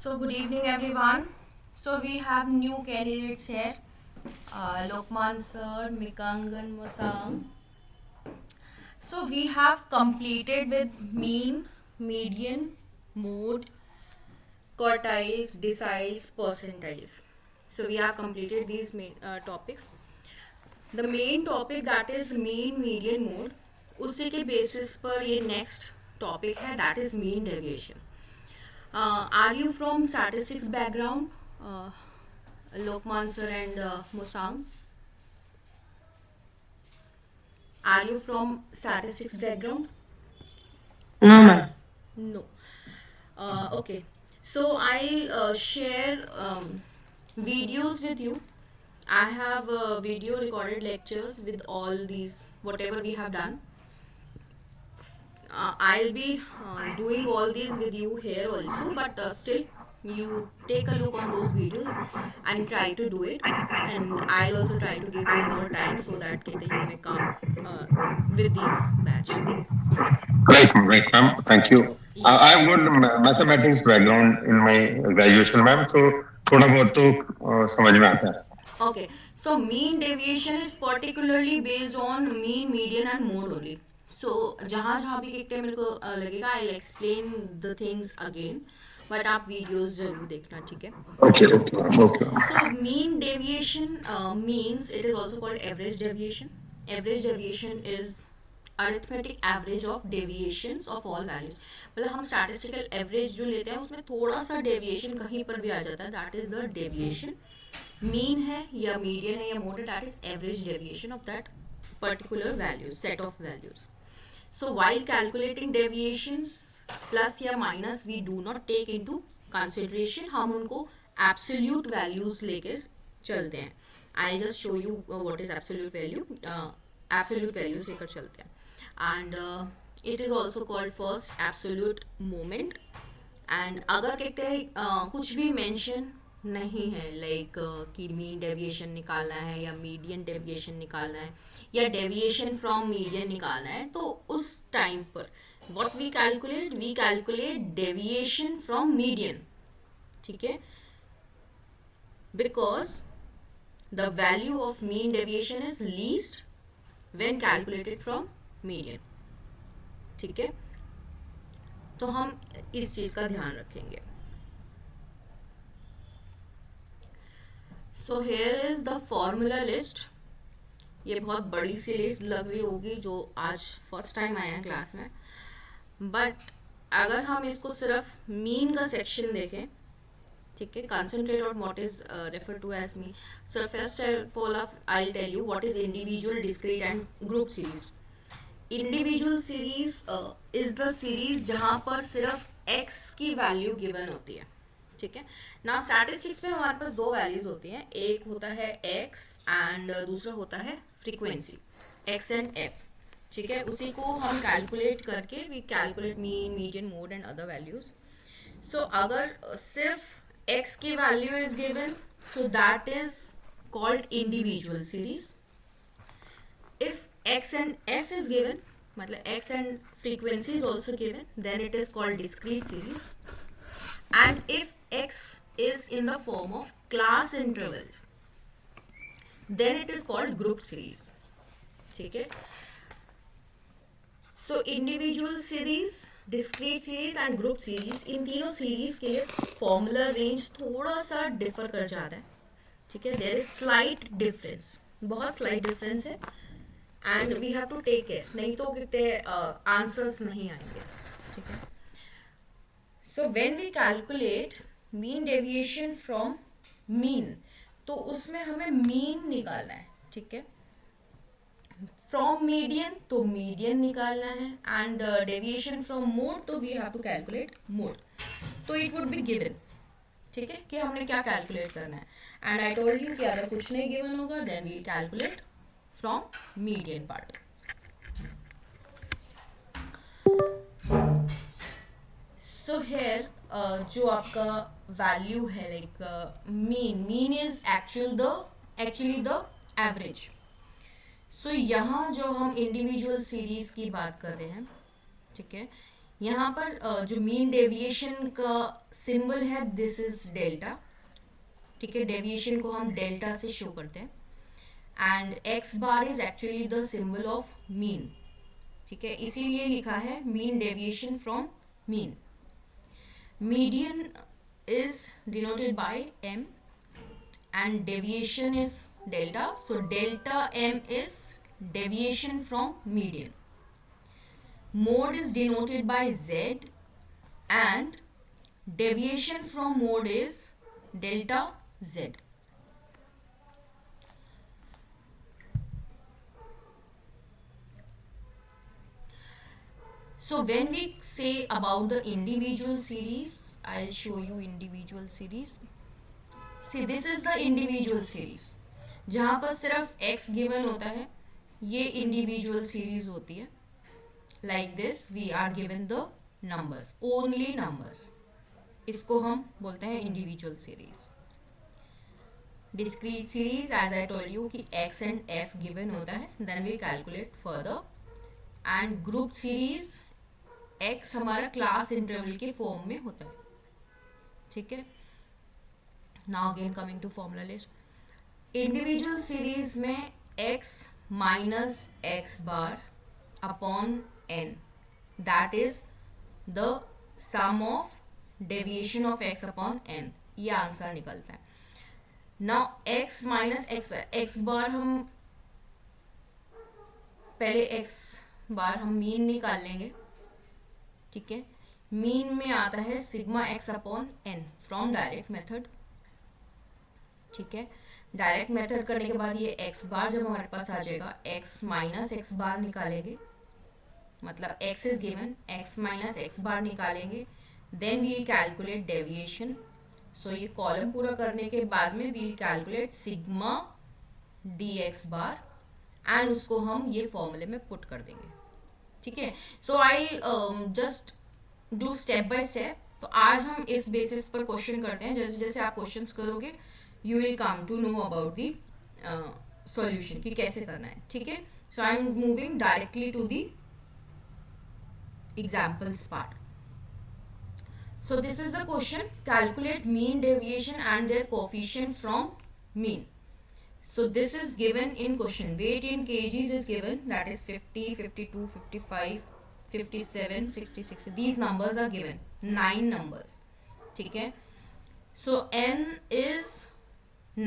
So good evening everyone. So we have new candidates here. Lokman sir, Mikangan Mosang. So we have completed with mean, median, mode, quartiles, deciles, percentiles. So we have completed these main topics. The main topic that is mean, median, mode. उसी के basis पर ये next topic है that is mean deviation. Are you from statistics background, Lokman sir and Musang? Are you from statistics background? No, ma'am. No. Okay. So I'll share videos with you. I have video recorded lectures with all these whatever we have done. I'll be doing all these with you here also, but still you take a look on those videos and try to do it, and I'll also try to give you more time so that Kete, you may come with the batch. Right, ma'am. Thank you. Yeah. I have got mathematics background in my graduation, ma'am. So थोड़ा बहुत तो समझ में आता है. Okay, so mean deviation is particularly based on mean, median and mode only. So जहाँ जहाँ भी एक मेरे को लगेगा I'll explain the things again, but आप videos जरूर देखना, ठीक है? Okay. So mean deviation means it is also called average deviation. Average deviation is arithmetic average of deviations of all values. मतलब हम statistical average जो लेते हैं उसमें थोड़ा सा deviation कहीं पर भी आ जाता है, that is the deviation. Mean है या median है या mode है, that is average deviation of that particular values, set of values. So while calculating deviations plus या minus we do not take into consideration, हम उनको absolute values लेकर चलते हैं. I'll just show you what is absolute value. Absolute values लेकर चलते हैं. And it is also called first absolute moment. And अगर कहते हैं कुछ भी mention नहीं है लाइक कि मीन डेविएशन निकालना है या मीडियन डेविएशन निकालना है या डेविएशन फ्रॉम मीडियन निकालना है, तो उस टाइम पर what we calculate deviation from median, ठीक है? Because the value of mean deviation is least when calculated from median, ठीक है? तो हम इस चीज़ का ध्यान रखेंगे. So here is the formula list. ये बहुत बड़ी सी लिस्ट लग रही होगी जो आज फर्स्ट टाइम आया है क्लास में, बट अगर हम इसको सिर्फ मीन का सेक्शन देखें, ठीक है, concentrate on what is refer to as mean. So first I tell you what is individual, discrete and group series. Individual series is the series जहाँ पर सिर्फ x की वैल्यू गिवन होती है, ठीक है ना? स्टैटिस्टिक्स में हमारे पास दो वैल्यूज होती हैं, एक होता है x एंड दूसरा होता है फ्रीक्वेंसी, x एंड f, ठीक है? उसी को हम कैलकुलेट करके we calculate mean, median, mode and other values. So अगर सिर्फ x की value is given, so that is called individual series. If x and f is given, मतलब x and frequency is also given, then it is called discrete series. And if x is in the form of class intervals, then it is called group series, ठीक है? So individual series, discrete series and group series, इन तीनों series के लिए formula range थोड़ा सा differ कर जाता है, ठीक है? There is slight difference, बहुत slight difference है, and we have to take care, नहीं तो कितने answers नहीं आएंगे, ठीक है? So when we calculate mean deviation from mean, तो उसमें हमें mean निकालना है, ठीक है? From median तो median निकालना है, and deviation from mode तो we have to calculate mode. तो it would be given, ठीक है, कि हमने क्या calculate करना है. And I told you कि अगर कुछ नहीं given होगा then we calculate from median part. So here जो आपका वैल्यू है like mean is actually the average. So यहाँ जो हम इंडिविजुअल सीरीज की बात कर रहे हैं, ठीक है, यहाँ पर जो मीन डेविएशन का सिंबल है दिस इज डेल्टा, ठीक है, डेविएशन को हम डेल्टा से शो करते हैं, and x bar is actually the symbol of mean, ठीक है, इसीलिए लिखा है mean deviation from mean. Median is denoted by m and deviation is delta, so delta m is deviation from median. Mode is denoted by z and deviation from mode is delta z. So when we say about the individual series, I'll show you individual series. See, this is the individual series. जहाँ पर सिर्फ x given होता है, ये individual series होती है. Like this, we are given the numbers, only numbers. इसको हम बोलते हैं individual series. Discrete series, as I told you कि x and f given होता है, then we calculate further. And group series, x हमारा क्लास इंटरवल के form में होता है, ठीक है. Now again coming to formula list. Individual series में x minus x bar upon n, that is the sum of deviation of x upon n, ये answer निकलता है. Now x minus x bar हम पहले x बार हम mean निकाल लेंगे, ठीक है. मीन में आता है sigma X upon N from direct method, ठीक है. डायरेक्ट मेथड करने के बाद ये एक्स बार जब हमारे पास आ जाएगा, एक्स माइनस एक्स बार निकालेंगे, मतलब x is given, x minus x bar निकालेंगे, then we'll calculate deviation. So ये कॉलम पूरा करने के बाद में we'll calculate sigma D x bar and उसको हम ये फॉर्मूले में पुट कर देंगे, ठीक है. So I just do step by step. तो आज हम इस बेसिस पर क्वेश्चन करते हैं. जैसे जैसे आप क्वेश्चंस करोगे you will come to know about the solution कि कैसे करना है, ठीक है. So I am moving directly to the examples part. So this is the question, calculate mean deviation and their coefficient from mean. So this is given in question. Weight in kgs is given, that is 50, 52, 55, 57, 66. These numbers are given. 9 numbers. ठीक है. So n is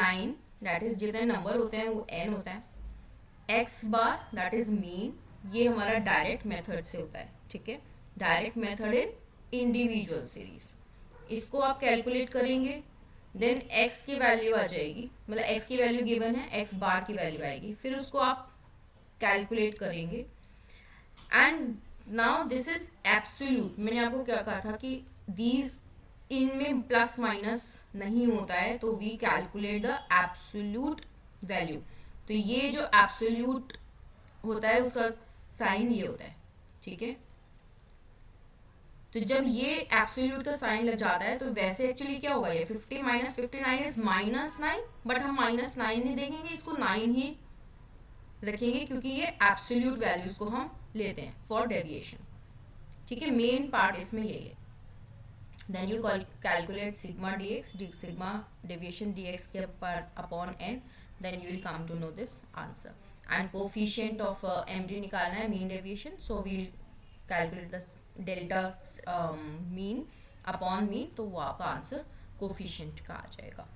9. That is जितने number होते हैं वो n होता है. x bar that is mean. ये हमारा डायरेक्ट मेथड से होता है, ठीक है. Direct method in individual series. इसको आप कैलकुलेट करेंगे, देन x की वैल्यू आ जाएगी, मतलब x की वैल्यू गिवन है, x बार की वैल्यू आएगी, फिर उसको आप कैलकुलेट करेंगे. And now this is absolute. मैंने आपको क्या कहा था कि दीज इनमें प्लस माइनस नहीं होता है, तो we calculate the absolute value. तो ये जो एब्सोल्यूट होता है उसका साइन ये होता है, ठीक है. तो जब ये एब्सोल्यूट का साइन लग जाता है तो वैसे एक्चुअली क्या होगा, ये 50 माइनस 59 इज माइनस 9, बट हम माइनस 9 नहीं देखेंगे, इसको 9 ही रखेंगे क्योंकि ये एब्सोल्यूट वैल्यूज को हम लेते हैं फॉर डेविएशन, ठीक है. मेन पार्ट इसमें यही है. Then you calculate sigma D x, sigma deviation D x के upon N, then you will come to know this answer. And coefficient of M D निकालना है, mean deviation. So we'll calculate the delta mean upon mean, तो वो आपका answer coefficient का आ जाएगा.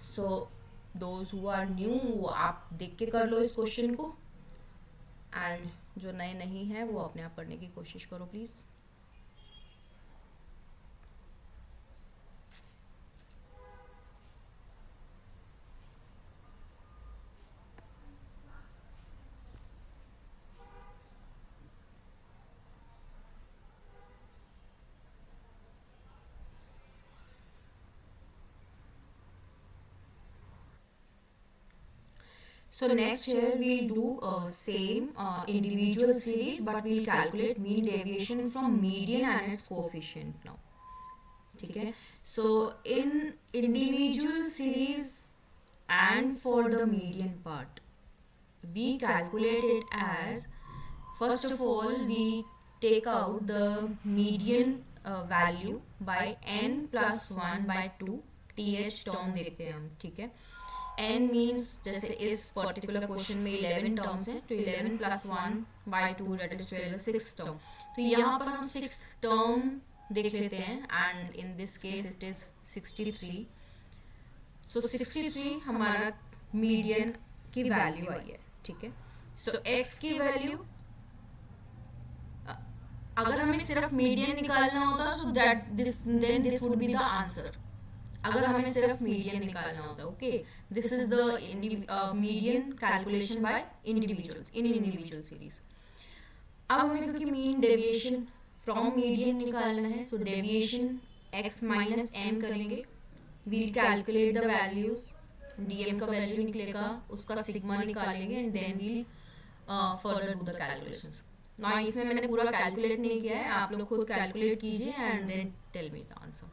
So those who are new, वो आप देख के कर लो इस क्वेश्चन को, एंड जो नए नहीं है वो अपने आप करने की कोशिश करो please. So next here we'll do same individual series, but we'll calculate mean deviation from median and its coefficient now. ठीक है. So in individual series and for the median part, we calculate it as, first of all we take out the median value by n plus 1 by 2 th term देखते हैं हम, ठीक है। n means जैसे इस particular question में 11 terms हैं, तो 11 plus 1 by 2 that is 12, 6 term. तो यहाँ पर हम 6 टर्म देख लेते हैं, and in this case it is 63। सो 63 हमारा मीडियन की वैल्यू आई है, ठीक है। सो x की वैल्यू, अगर हमें सिर्फ मीडियन निकालना होता so that this would be the answer. अगर हमें सिर्फ मीडियन निकालना होता, okay, this is the median calculation by individuals in individual series. अब हमें क्योंकि मीन डेविएशन फ्रॉम मीडियन निकालना है, so deviation x minus m करेंगे, we'll calculate the values, dm का वैल्यू निकलेगा, उसका सिग्मा निकालेंगे, and then we'll further do the calculations. ना इसमें मैंने पूरा कैलकुलेट नहीं किया है, आप लोग खुद कैलकुलेट कीजिए and then tell me the answer.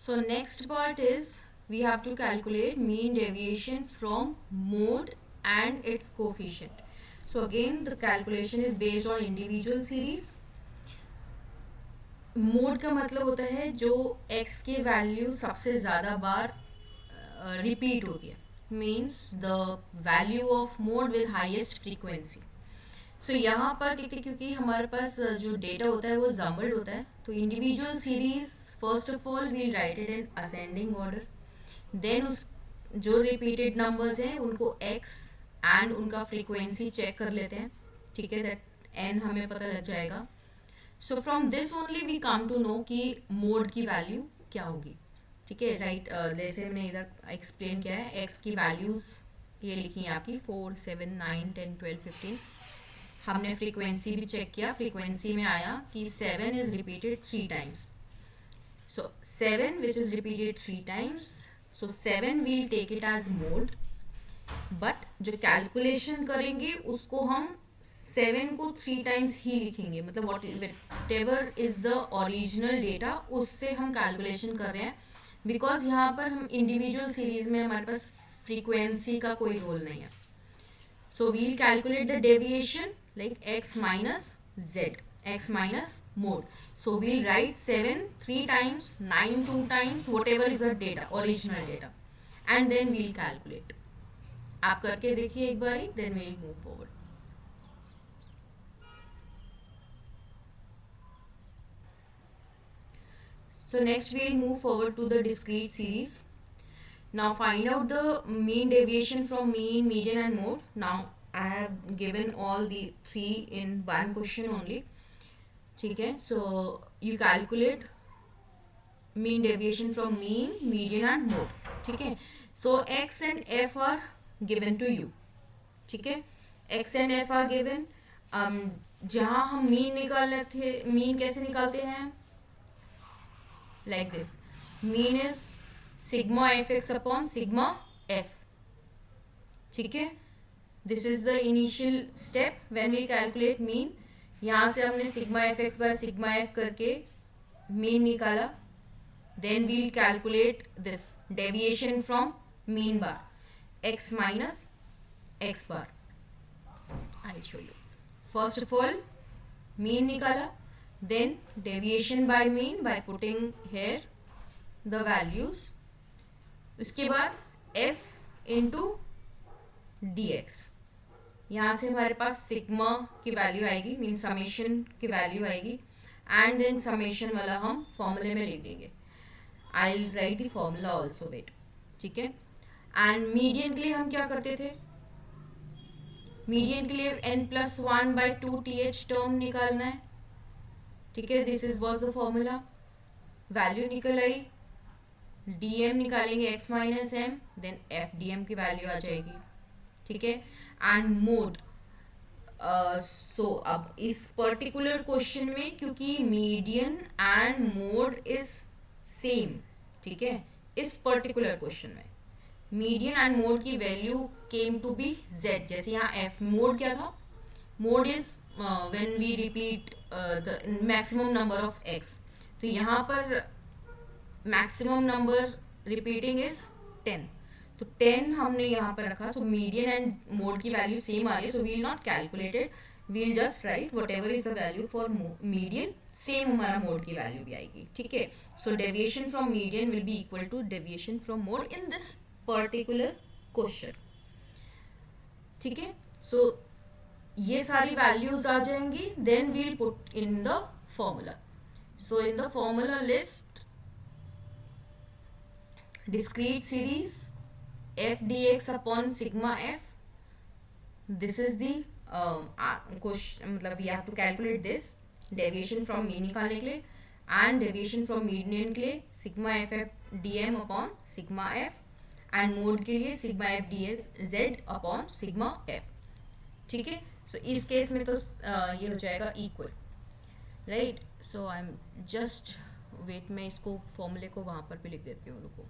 So next part is we have to calculate mean deviation from mode and its coefficient. So again the calculation is based on individual series. Mode का मतलब होता है जो x की value सबसे ज़्यादा बार repeat होती है, means the value of mode with highest frequency. So यहाँ पर क्योंकि हमारे पास जो डेटा होता है वो जम्बल्ड होता है, तो individual series first of all we'll write it in ascending order, then उस जो रिपीटेड नंबर्स हैं उनको x एंड उनका फ्रीक्वेंसी चेक कर लेते हैं, ठीक है, दैट n हमें पता लग जाएगा। So from this only we come to know कि मोड की वैल्यू क्या होगी, ठीक है, राइट। जैसे मैंने इधर एक्सप्लेन किया है, x की वैल्यूज़ ये लिखी हैं आपकी 4, 7, 9, 10, 12, 15। हमने फ्रीक्वेंसी भी चेक किया, फ्रीक्वेंसी में आया कि 7 is repeated 3 times, so 7 which is repeated 3 times, so 7 we'll take it as mode, but जो कैलकुलेशन करेंगे उसको हम 7 को 3 टाइम्स ही लिखेंगे, मतलब what ever is the original data उससे हम कैलकुलेशन कर रहे हैं, बिकॉज यहाँ पर हम इंडिविजुअल सीरीज में हमारे पास फ्रीक्वेंसी का कोई रोल नहीं है। So we'll calculate the deviation like x minus z, x minus mode. So we'll write 7 3 times, 9 2 times, whatever is the data, original data, and then we'll calculate. आप करके देखिए एक बारी, then we'll move forward. So next we'll move forward to the discrete series. Now find out the mean deviation from mean, median and mode. Now I have given all the 3 in one question only, ठीक है। So you calculate mean deviation from mean, median and mode, ठीक है। So x and f are given to you, ठीक है, x and f are given। जहाँ हम mean निकालने थे, mean कैसे निकालते हैं, like this, mean is sigma F x upon sigma F, ठीक है। This is the initial step when we calculate mean. यहाँ से हमने sigma F x by sigma F करके मीन निकाला, then we'll calculate this deviation from mean bar, x minus x bar. I show you, first of all mean निकाला, then deviation by mean by putting here the values, उसके बाद f into D x. यहाँ से हमारे पास sigma की value आएगी, mean summation की वैल्यू आएगी, एंड देन समेशन वाला हम फॉर्मूले में लिख देंगे। I will write the formula also, wait, ठीक है। एंड मीडियन के लिए हम क्या करते थे, मीडियन के लिए n+1 by 2 th टर्म निकालना है, ठीक है। This is was the formula, value निकल आई, dm निकालेंगे x minus M, then F dm की वैल्यू आ जाएगी, ठीक है। एंड मोड, सो अब इस पर्टिकुलर क्वेश्चन में क्योंकि median and mode is same, ठीक है, इस पर्टिकुलर क्वेश्चन में मीडियन एंड मोड की value came to be z, जैसे यहाँ f मोड क्या था, mode is when we repeat the maximum number of x, तो यहाँ पर मैक्सिमम नंबर रिपीटिंग इज 10, तो 10 हमने यहाँ पर रखा, तो मीडियन एंड मोड की वैल्यू सेम आ रही है, so we will not calculate it, we will just write whatever is the value for median, same हमारा मोड की वैल्यू भी आएगी, ठीक है। So deviation from median will be equal to deviation from mode in this particular question, ठीक है। सो ये सारी वैल्यूज आ जाएंगी, then we'll put in the formula. So in the formula list, discrete series f dx upon sigma f, this is the question, मतलब we have to calculate this deviation from mean निकालने के लिए, and deviation from median के लिए sigma f dm upon sigma f, and mode के लिए sigma f ds z upon sigma f, ठीक है। सो इस केस में तो ये हो जाएगा equal, right. So I am just wait, मैं इसको फॉर्मूले को वहाँ पर भी लिख देती हूँ, रुको।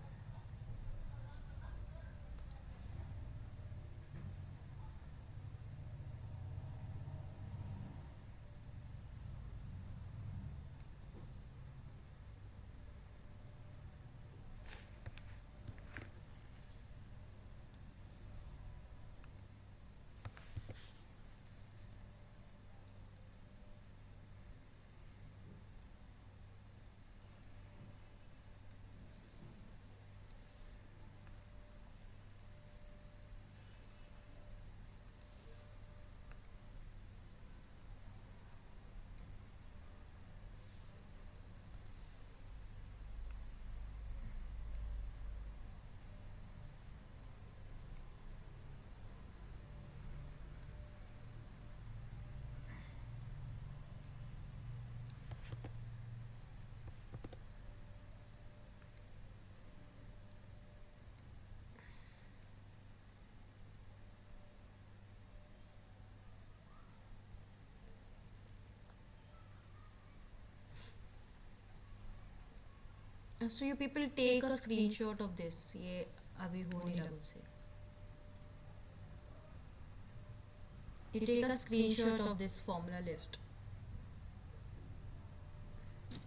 So you people take a screenshot of this, ये अभी हो नहीं रहा मुझसे, you take a screenshot of this formula list.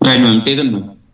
Right, ma'am. Taken, ma'am.